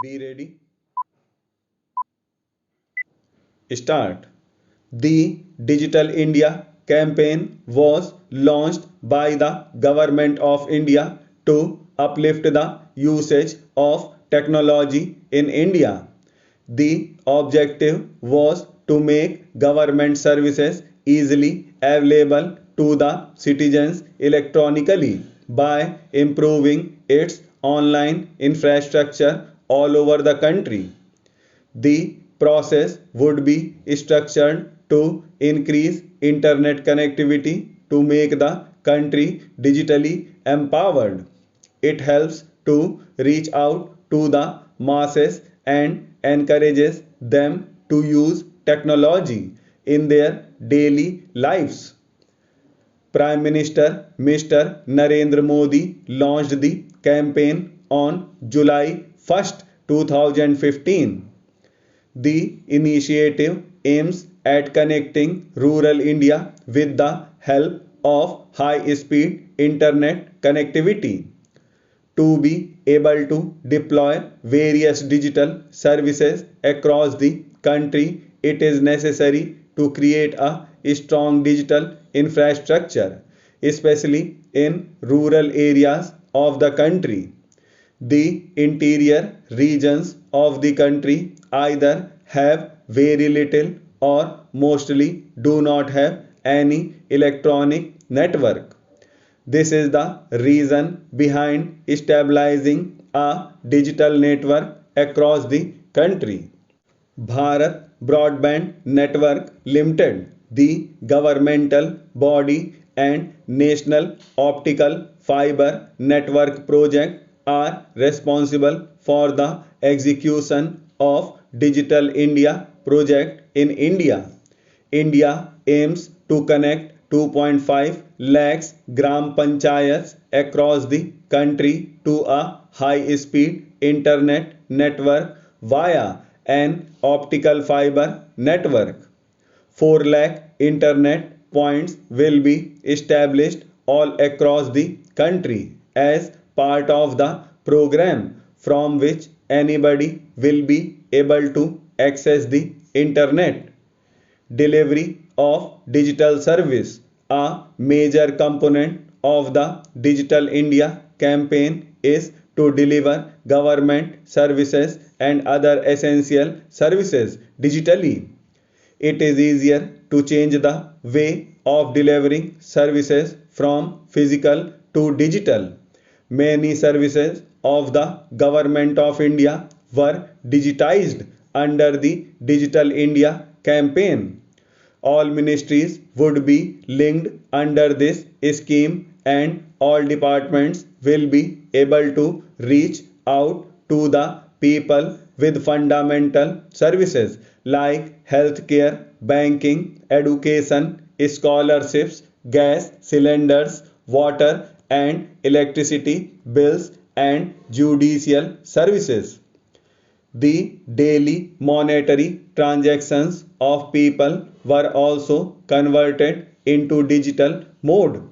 Be ready. Start. The Digital India campaign was launched by the Government of India to uplift the usage of technology in India. The objective was to make government services easily available to the citizens electronically by improving its online infrastructure all over the country. The process would be structured to increase internet connectivity to make the country digitally empowered. It helps to reach out to the masses and encourages them to use technology in their daily lives. Prime Minister Mr. Narendra Modi launched the campaign on July 1st, 2015. The initiative aims at connecting rural India with the help of high speed internet connectivity. To be able to deploy various digital services across the country, it is necessary to create a strong digital infrastructure, especially in rural areas of the country. The interior regions of the country either have very little or mostly do not have any electronic network. This is the reason behind stabilizing a digital network across the country. Bharat Broadband Network Limited, the governmental body, and National Optical Fiber Network Project are responsible for the execution of Digital India project in India. India aims to connect 2.5 lakhs gram panchayats across the country to a high speed internet network via an optical fiber network. 4 lakh internet points will be established all across the country as part of the program, from which anybody will be able to access the internet. Delivery of digital service. A major component of the Digital India campaign is to deliver government services and other essential services digitally. It is easier to change the way of delivering services from physical to digital. Many services of the Government of India were digitized under the Digital India campaign. All ministries would be linked under this scheme, and all departments will be able to reach out to the people with fundamental services like healthcare, banking, education, scholarships, gas cylinders, water and electricity bills, and judicial services. The daily monetary transactions of people were also converted into digital mode.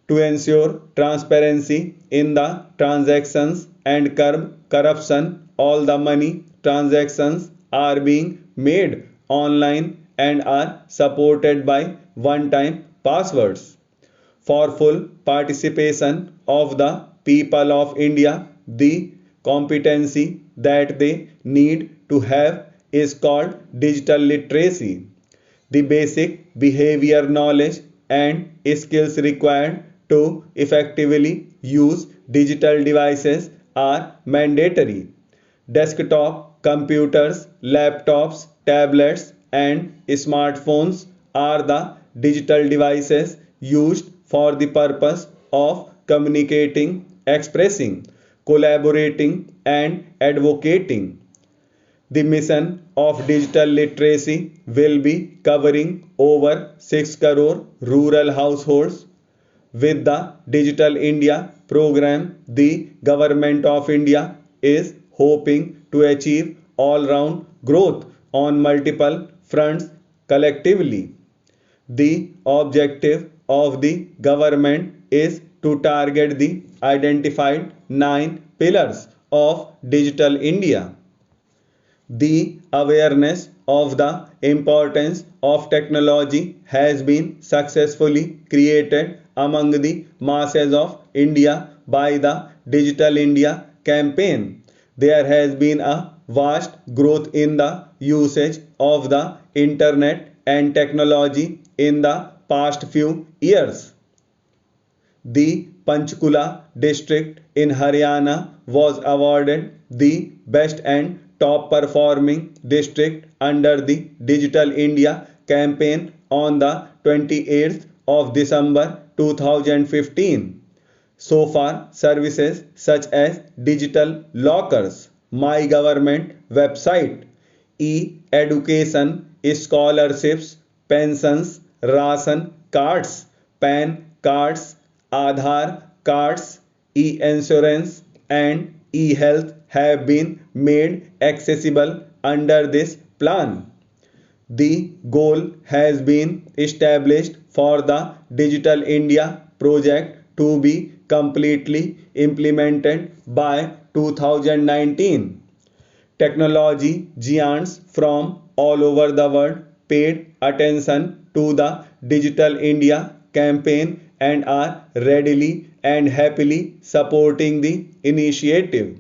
To ensure transparency in the transactions and curb corruption, all the money transactions are being made online and are supported by one-time passwords. For full participation of the people of India, the competency that they need to have is called digital literacy. The basic behavior knowledge and skills required to effectively use digital devices are mandatory. Desktop computers, laptops, tablets, and smartphones are the digital devices used for the purpose of communicating, expressing, collaborating, and advocating. The mission of digital literacy will be covering over 6 crore rural households. With the Digital India program, the Government of India is hoping to achieve all round growth on multiple fronts collectively. The objective of the government is to target the identified 9 pillars of Digital India. The awareness of the importance of technology has been successfully created among the masses of India by the Digital India campaign. There has been a vast growth in the usage of the internet and technology in the past few years. The Panchkula district in Haryana was awarded the best and top performing district under the Digital India campaign on the 28th of December 2015. So far, services such as digital lockers, my government website, e-education, scholarships, pensions, ration cards, PAN cards, Aadhaar cards, e-insurance and e-health have been made accessible under this plan. The goal has been established for the Digital India project to be completely implemented by 2019. Technology giants from all over the world paid attention to the Digital India campaign and are readily and happily supporting the initiative.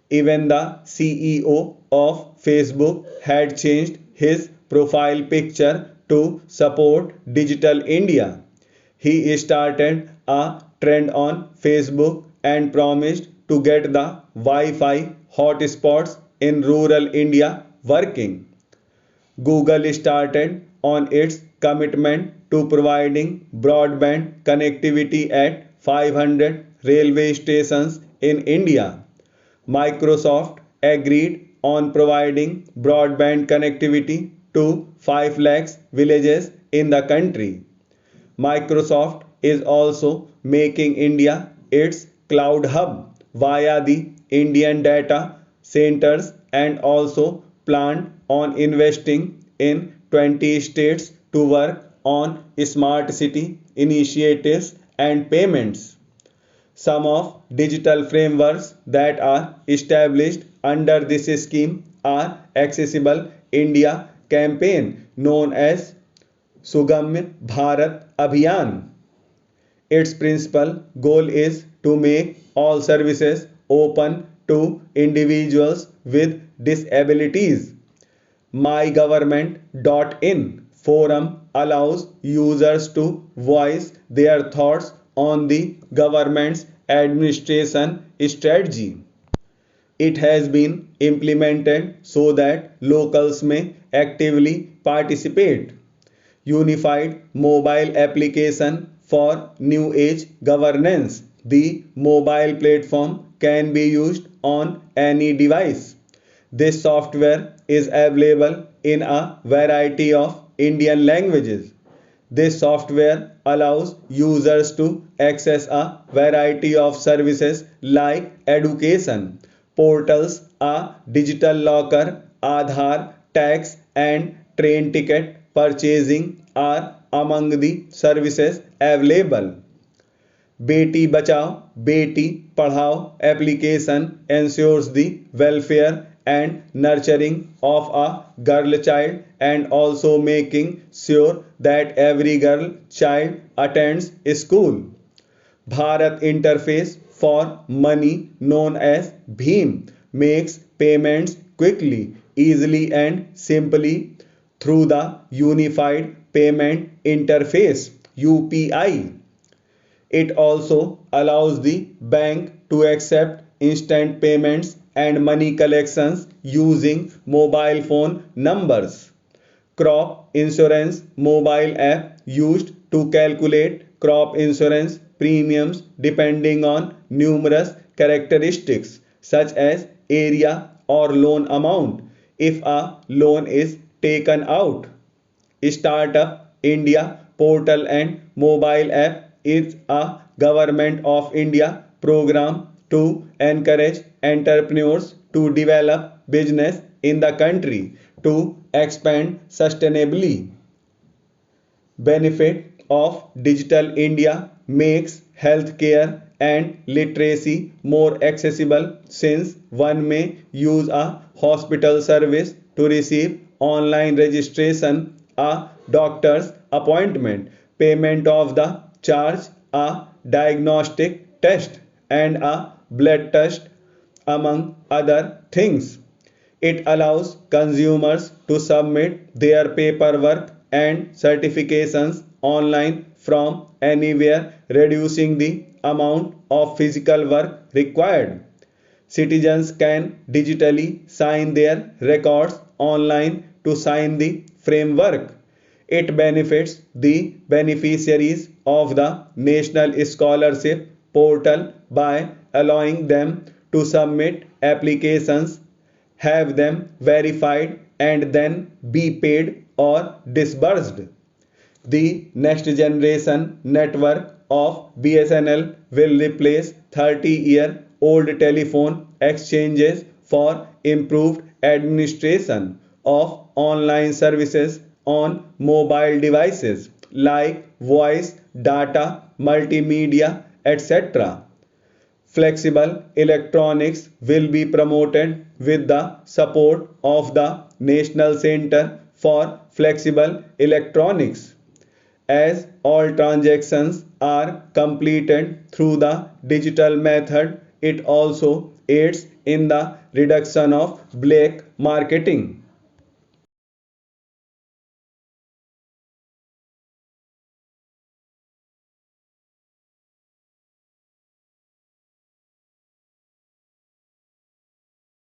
Even the CEO of Facebook had changed his profile picture to support Digital India. He started a trend on Facebook and promised to get the Wi-Fi hotspots in rural India working. Google started on its commitment to providing broadband connectivity at 500 railway stations in India. Microsoft agreed on providing broadband connectivity to 5 lakhs villages in the country. Microsoft is also making India its cloud hub via the Indian data centers and also planned on investing in 20 states to work on smart city initiatives and payments. Some of digital frameworks that are established under this scheme are Accessible India campaign known as Sugamya Bharat Abhiyan. Its principal goal is to make all services open to individuals with disabilities. MyGovernment.in forum allows users to voice their thoughts on the government's administration strategy. It has been implemented so that locals may actively participate. Unified mobile application for new age governance. The mobile platform can be used on any device. This software is available in a variety of Indian languages. This software allows users to access a variety of services like education, portals, a digital locker, Aadhaar, tax and train ticket purchasing are among the services available. Beti Bachao, Beti Padhao application ensures the welfare and nurturing of a girl child and also making sure that every girl child attends school. Bharat Interface for Money known as BHIM makes payments quickly, easily and simply through the Unified Payment Interface UPI. It also allows the bank to accept instant payments and money collections using mobile phone numbers. Crop Insurance mobile app used to calculate crop insurance premiums depending on numerous characteristics such as area or loan amount if a loan is taken out. Startup India portal and mobile app is a Government of India program to encourage entrepreneurs to develop business in the country to expand sustainably. Benefit of Digital India makes healthcare and literacy more accessible since one may use a hospital service to receive online registration, a doctor's appointment, payment of the charge, a diagnostic test, and a blood test, among other things. It allows consumers to submit their paperwork and certifications online from anywhere, reducing the amount of physical work required. Citizens can digitally sign their records online to sign the framework. It benefits the beneficiaries of the National Scholarship Portal by allowing them to submit applications, have them verified, and then be paid or disbursed. The next generation network of BSNL will replace 30-year-old telephone exchanges for improved administration of online services on mobile devices like voice, data, multimedia, etc. Flexible electronics will be promoted with the support of the National Center for Flexible Electronics. As all transactions are completed through the digital method, it also aids in the reduction of black marketing.